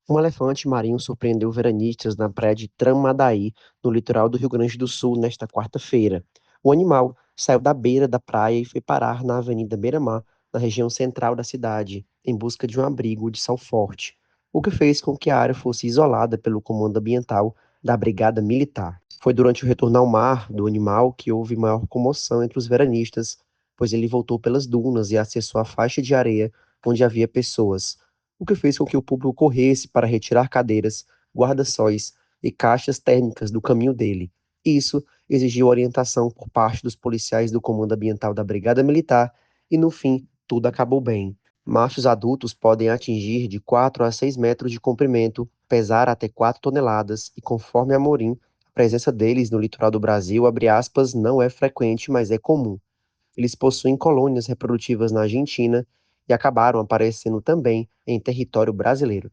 Um elefante marinho surpreendeu veranistas na praia de Tramandaí, no litoral do Rio Grande do Sul, nesta quarta-feira. O animal saiu da beira da praia e foi parar na Avenida Beira-Mar, na região central da cidade, em busca de um abrigo de sol forte, o que fez com que a área fosse isolada pelo Comando Ambiental da Brigada Militar. Foi durante o retorno ao mar do animal que houve maior comoção entre os veranistas, pois ele voltou pelas dunas e acessou a faixa de areia onde havia pessoas, o que fez com que o público corresse para retirar cadeiras, guarda-sóis e caixas térmicas do caminho dele. Isso exigiu orientação por parte dos policiais do Comando Ambiental da Brigada Militar e, no fim, tudo acabou bem. Machos adultos podem atingir de 4 a 6 metros de comprimento, pesar até 4 toneladas e, conforme Amorim, a presença deles no litoral do Brasil, abre aspas, não é frequente, mas é comum. Eles possuem colônias reprodutivas na Argentina e acabaram aparecendo também em território brasileiro.